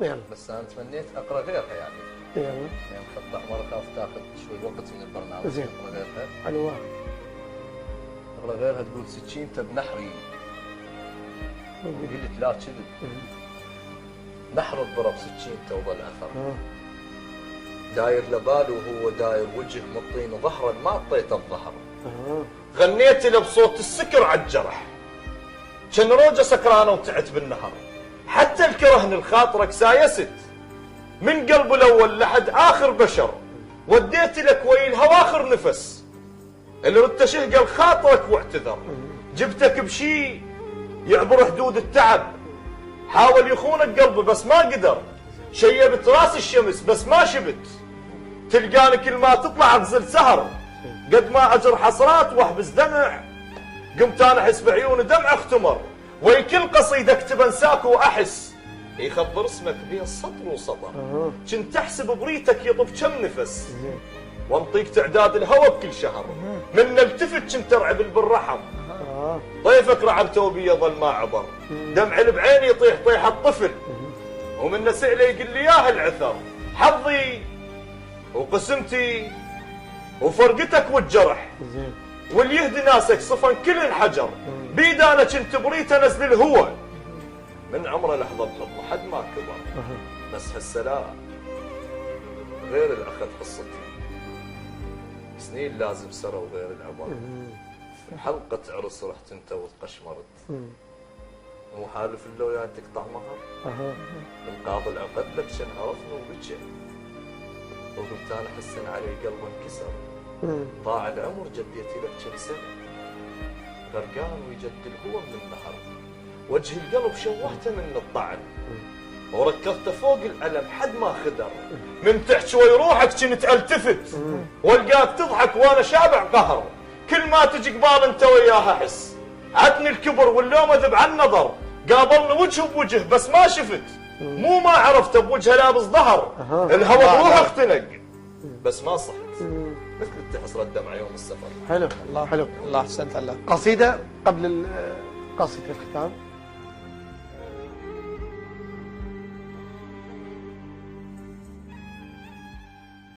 يلا. بس انا تمنيت اقرا غيرها يعني. يلا. يعني خط احمر اخاف تاخذ شوي وقت من البرنامج. زين. اقرا غيرها. حلوة. اقرا غيرها تقول سكينته بنحري. قلت لا كذب. نحر الضرب سكينته وظل اثر. داير لباله وهو داير وجه مطين ظهرا ما اعطيته الظهر. غنيت له بصوت السكر على الجرح. كان روجه سكرانه وتعت بالنهر. حتى الكرهن الخاطرك سايست. من قلب الاول لحد اخر بشر. وديت لك ويل هواخر نفس. اللي رد تشهق خاطرك واعتذر. جبتك بشي يعبر حدود التعب. حاول يخونك قلبي بس ما قدر. شيبت راس الشمس بس ما شبت. تلقاني كل ما تطلع اغزل سهر. قد ما اجر حسرات واحبس دمع. قمت انا احس بعيوني دمع اختمر. وي كل قصيده اكتب انساك واحس. يخبر اسمك بين سطر وسطر. كنت احسب بريتك يطب كم نفس. وانطيك تعداد الهوى بكل شهر. من التفت كنت ارعب بالرحم. ضيفك رعبته بي ظل ما عبر. دمع بعيني يطيح طيح الطفل. ومن سئله يقول لي ياه العثر. حظي وقسمتي وفرقتك والجرح. واللي يهدي ناسك صفن كل انحجر. بيد انا كنت بريت انزل الهوى. من عمره لحظه بحضنه حد ما كبر. بس هالسلام غير اللي اخذ قصتي. سنين لازم سروا غير العبر. حلقه عرس رحت انت وتقشمرت. مو حالف اللويا تقطع مهر. القاضي العقد لك شن عرفنا وبكى. وقمت انا حسن علي قلبه انكسر. ضاع العمر جديتي لك كم سنه. غرقان ويجد الهوى من النهر. وجه القلب شوهته من الطعن. وركضته فوق الألم حد ما خدر. من تحت شوي روحك كنت التفت. والقاك تضحك وانا شابع قهر. كل ما تجي قبال انت وياها احس. عدني الكبر واللوم اذب عن نظر. قابلني وجه بوجه بس ما شفت. مو ما عرفته بوجهه لابس ظهر. الهوى بروحه اختنق بس ما صحت. مثل التحصر الدمع يوم السفر. حلو. الله حلو. الله احسنت. الله قصيدة قبل قصيدة الختام.